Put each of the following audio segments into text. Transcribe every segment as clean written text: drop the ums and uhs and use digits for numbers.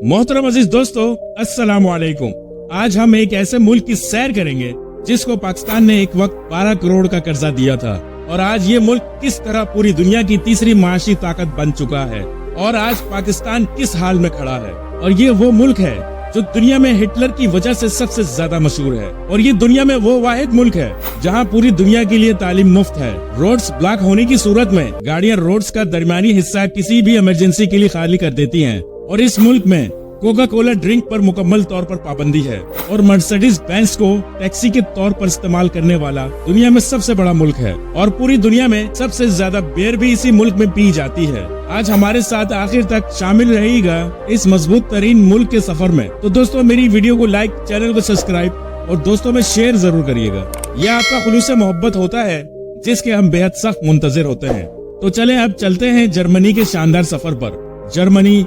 मोहतरम अजीज दोस्तों, अस्सलाम वालेकुम। आज हम एक ऐसे मुल्क की सैर करेंगे जिसको पाकिस्तान ने एक वक्त 12 करोड़ का कर्जा दिया था और आज ये मुल्क किस तरह पूरी दुनिया की तीसरी माशी ताकत बन चुका है और आज पाकिस्तान किस हाल में खड़ा है। और ये वो मुल्क है जो दुनिया में हिटलर की वजह से सबसे ज्यादा मशहूर है और ये दुनिया में वो वाहिद मुल्क है जहां पूरी दुनिया के लिए तालीम मुफ्त है। रोड्स ब्लॉक होने की सूरत में गाड़ियां रोड्स का दरमियानी हिस्सा किसी भी इमरजेंसी के लिए खाली कर देती हैं और इस मुल्क में कोका कोला ड्रिंक पर मुकम्मल तौर पर पाबंदी है और मर्सिडीज बेंज को टैक्सी के तौर पर इस्तेमाल करने वाला दुनिया में सबसे बड़ा मुल्क है और पूरी दुनिया में सबसे ज्यादा बियर भी इसी मुल्क में पी जाती है। आज हमारे साथ आखिर तक शामिल रहेगा इस मजबूत तरीन मुल्क के सफर में। तो दोस्तों, मेरी वीडियो को लाइक, चैनल को सब्सक्राइब और दोस्तों में शेयर जरूर करिएगा। यह आपका खुलूस से मोहब्बत होता है जिसके हम बेहद सख्त मुंतजिर होते हैं। तो चले अब चलते हैं जर्मनी के शानदार सफर पर। जर्मनी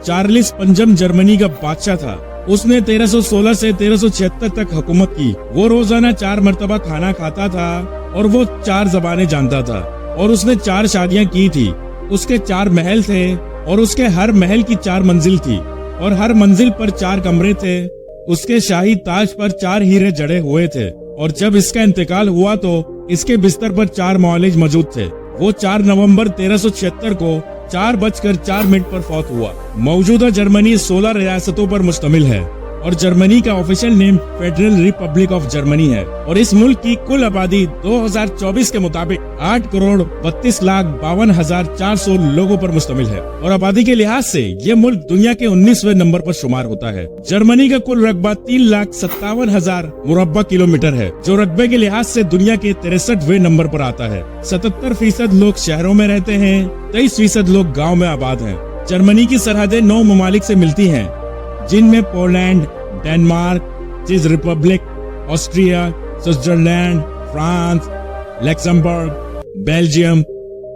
चार्ल्स पंजम जर्मनी का बादशाह था। उसने 1316 से 1376 तक हुकूमत की। वो रोजाना 4 मरतबा खाना खाता था और वो 4 ज़बानें जानता था और उसने 4 शादियां की थी। उसके 4 महल थे और उसके हर महल की 4 मंजिल थी और हर मंजिल पर 4 कमरे थे। उसके शाही ताज पर 4 हीरे जड़े हुए थे और जब इसका इंतकाल हुआ तो इसके बिस्तर पर 4 मौलिज मौजूद थे। वो 4 नवंबर 1376 को 4:04 पर फौत हुआ। मौजूदा जर्मनी 16 रियासतों पर मुश्तमिल है और जर्मनी का official name federal Republic of Germany है और इस मुल्क की कुल आबादी 2024 के मुताबिक 8,32,52,400 लोगों पर मुश्तमिल है और आबादी के लिहाज से ये मुल्क दुनिया के 19वें नंबर पर शुमार होता है। जर्मनी का कुल रकबा 3,57,000 मुरब्बा किलोमीटर है जो रकबे के लिहाज से दुनिया के 63वें नंबर पर आता है। 77% लोग शहरों में रहते हैं, 23% लोग गाँव में आबाद है। जर्मनी की सरहदें 9 ममालिक से मिलती हैं जिनमें पोलैंड, डेनमार्क, चेक Republic, Austria, Switzerland, France, Luxembourg, Belgium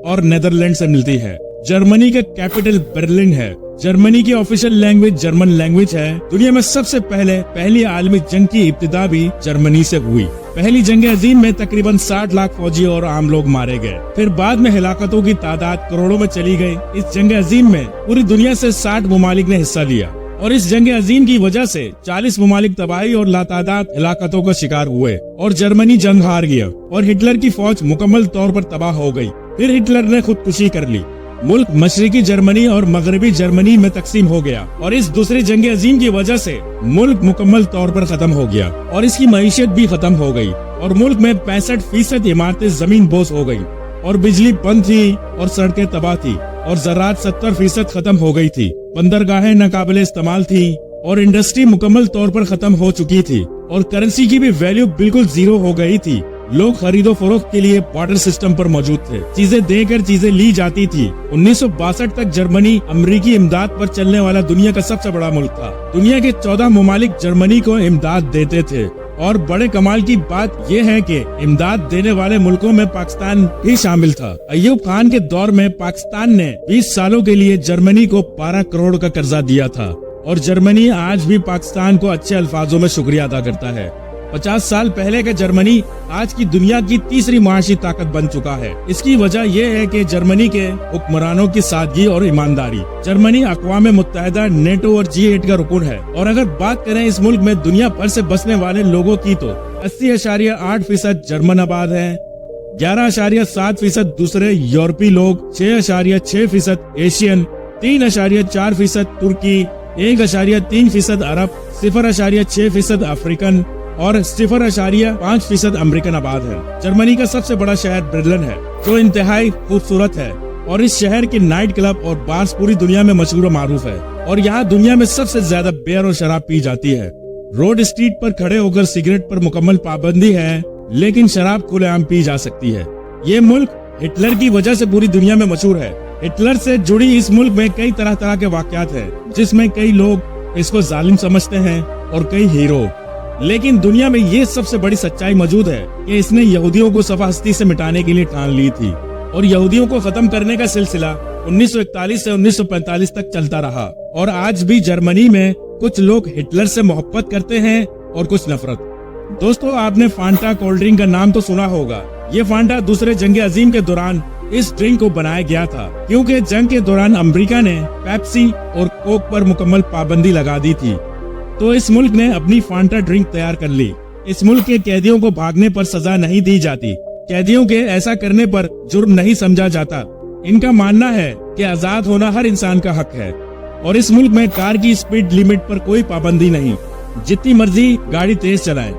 और नीदरलैंड से मिलती है। जर्मनी का कैपिटल बर्लिन है। जर्मनी की ऑफिशियल लैंग्वेज जर्मन लैंग्वेज है। दुनिया में सबसे पहली आलमी जंग की इब्तिदा भी जर्मनी से हुई। पहली जंग अजीम में तकरीबन 60 लाख फौजी और आम लोग मारे गए। फिर बाद में हिलाकतों की तादाद करोड़ों में चली गई। इस जंग अजीम में पूरी दुनिया से 60 ममालिक ने हिस्सा लिया और इस जंग अजीम की वजह से 40 ममालिक तबाही और लातादाद हिलाकतों का शिकार हुए और जर्मनी जंग हार गया और हिटलर की फौज मुकम्मल तौर पर तबाह हो गई। फिर हिटलर ने खुदकुशी कर ली। मुल्क मशरिकी जर्मनी और मगरबी जर्मनी में तकसीम हो गया और इस दूसरी जंग अजीम की वजह से मुल्क मुकम्मल तौर पर खत्म हो गया और इसकी मईशत भी खत्म हो गई और मुल्क में 65% इमारतें जमीन बोस हो गयी और बिजली बंद थी और सड़कें तबाह थी और ज़राअत 70% खत्म हो गई थी। बंदरगाहें नाकाबिले इस्तेमाल थी और इंडस्ट्री मुकम्मल तौर पर खत्म हो चुकी थी और करेंसी की भी वैल्यू बिल्कुल जीरो हो गई थी। लोग खरीदो फरोख्त के लिए बार्टर सिस्टम पर मौजूद थे। चीजें देकर चीजें ली जाती थी। 1962 तक जर्मनी अमरीकी इमदाद पर चलने वाला दुनिया का सबसे बड़ा मुल्क था। दुनिया के 14 ममालिक जर्मनी को इमदाद देते थे और बड़े कमाल की बात यह है कि इमदाद देने वाले मुल्कों में पाकिस्तान भी शामिल था। अय्यूब खान के दौर में पाकिस्तान ने 20 सालों के लिए जर्मनी को 12 करोड़ का कर्जा दिया था और जर्मनी आज भी पाकिस्तान को अच्छे अल्फाजों में शुक्रिया अदा करता है। 50 साल पहले का जर्मनी आज की दुनिया की तीसरी माशी ताकत बन चुका है। इसकी वजह यह है कि जर्मनी के हुक्मरानों की सादगी और ईमानदारी। जर्मनी अक़वाम मुत्तहिदा, नेटो और G8 का रुकन है और अगर बात करें इस मुल्क में दुनिया भर से बसने वाले लोगों की तो 80.8% जर्मन आबाद है, 11.7% दूसरे यूरोपीय लोग, 6.6% एशियन, 3.4% तुर्की, 1.3% अरब, 0.6% अफ्रीकन और 0.5% अमेरिकन आबाद है। जर्मनी का सबसे बड़ा शहर बर्लिन है जो इंतहाई खूबसूरत है और इस शहर के नाइट क्लब और बार्स पूरी दुनिया में मशहूर और मारूफ है और यहाँ दुनिया में सबसे ज्यादा बियर और शराब पी जाती है। रोड स्ट्रीट पर खड़े होकर सिगरेट पर मुकम्मल पाबंदी है लेकिन शराब खुलेआम पी जा सकती है। ये मुल्क हिटलर की वजह से पूरी दुनिया में मशहूर है। हिटलर से जुड़ी इस मुल्क में कई तरह के वाकयात हैं जिसमें कई लोग इसको जालिम समझते हैं और कई हीरो। लेकिन दुनिया में ये सबसे बड़ी सच्चाई मौजूद है कि इसने यहूदियों को सफा हस्ती से मिटाने के लिए ठान ली थी और यहूदियों को खत्म करने का सिलसिला 1941 से 1945 तक चलता रहा और आज भी जर्मनी में कुछ लोग हिटलर से मोहब्बत करते हैं और कुछ नफरत। दोस्तों, आपने फांटा कोल्ड ड्रिंक का नाम तो सुना होगा। ये फांटा दूसरे जंग अजीम के दौरान इस ड्रिंक को बनाया गया था, क्योंकि जंग के दौरान अमेरिका ने पेप्सी और कोक पर मुकम्मल पाबंदी लगा दी थी। तो इस मुल्क ने अपनी फांटा ड्रिंक तैयार कर ली। इस मुल्क के कैदियों को भागने पर सजा नहीं दी जाती। कैदियों के ऐसा करने पर जुर्म नहीं समझा जाता। इनका मानना है कि आजाद होना हर इंसान का हक है और इस मुल्क में कार की स्पीड लिमिट पर कोई पाबंदी नहीं। जितनी मर्जी गाड़ी तेज चलाएं,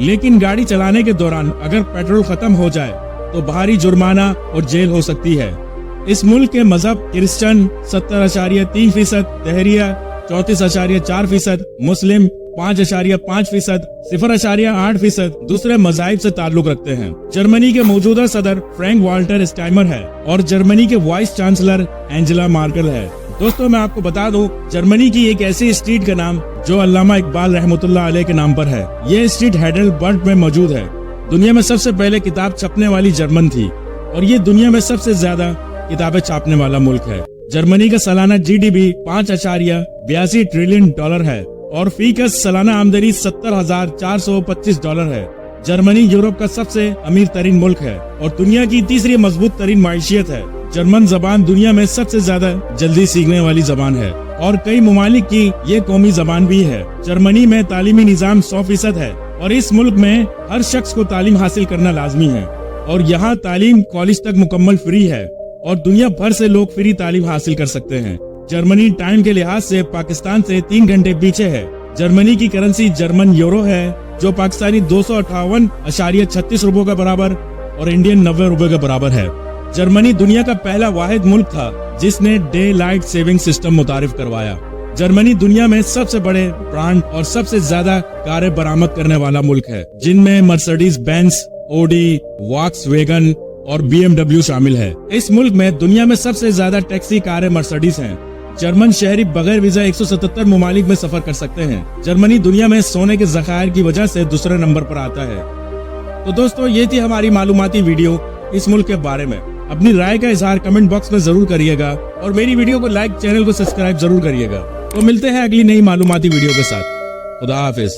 लेकिन गाड़ी चलाने के दौरान अगर पेट्रोल खत्म हो जाए तो भारी जुर्माना और जेल हो सकती है। इस मुल्क के मजहब क्रिश्चियन 70.3%, तहरिया 34.4%, मुस्लिम 5.5%, 0.8% दूसरे मज़ाहिब से ताल्लुक रखते हैं। जर्मनी के मौजूदा सदर फ्रैंक वाल्टर स्टाइनमर है और जर्मनी के वाइस चांसलर एंजेला मार्केल है। दोस्तों, मैं आपको बता दूं, जर्मनी की एक ऐसी स्ट्रीट का नाम जो अल्लामा इकबाल रहमतुल्लाह अलैह के नाम पर है। ये स्ट्रीट heidelberg में मौजूद है। दुनिया में सबसे पहले किताब छपने वाली जर्मन थी और ये दुनिया में सबसे ज्यादा किताबें छापने वाला मुल्क है। जर्मनी का सालाना GDP 5.82 ट्रिलियन डॉलर है और फी का सालाना आमदनी $70,425 है। जर्मनी यूरोप का सबसे अमीर तरीन मुल्क है और दुनिया की तीसरी मजबूत तरीन माइशियत है। जर्मन जबान दुनिया में सबसे ज्यादा जल्दी सीखने वाली जबान है और कई ममालिक की ये कौमी जबान भी है। जर्मनी में तालीमी निजाम 100% है और इस मुल्क में हर शख्स को तालीम हासिल करना लाजमी है और यहाँ तालीम कॉलेज तक मुकम्मल फ्री है और दुनिया भर से लोग फ्री तालीम हासिल कर सकते हैं। जर्मनी टाइम के लिहाज से पाकिस्तान से 3 घंटे पीछे है। जर्मनी की करेंसी जर्मन यूरो है जो पाकिस्तानी 258.36 रुपयों के बराबर और इंडियन 90 रुपए के बराबर है। जर्मनी दुनिया का पहला वाहिद मुल्क था जिसने डे लाइट सेविंग सिस्टम मुतारिफ करवाया। जर्मनी दुनिया में सबसे बड़े ब्रांड और सबसे ज्यादा कारें बरामद करने वाला मुल्क है, जिनमें मर्सिडीज बेंज, ऑडी, वॉक्सवैगन और BMW शामिल है। इस मुल्क में दुनिया में सबसे ज्यादा टैक्सी कारें मर्सिडीज हैं। जर्मन शहरी बगैर वीजा 177 ममालिक में सफर कर सकते हैं। जर्मनी दुनिया में सोने के ज़खायर की वजह से दूसरे नंबर पर आता है। तो दोस्तों, ये थी हमारी मालूमाती वीडियो इस मुल्क के बारे में। अपनी राय का इजहार कमेंट बॉक्स में जरूर करिएगा और मेरी वीडियो को लाइक, चैनल को सब्सक्राइब जरूर करिएगा। तो मिलते हैं अगली नई मालूमाती वीडियो के साथ। खुदा हाफिज।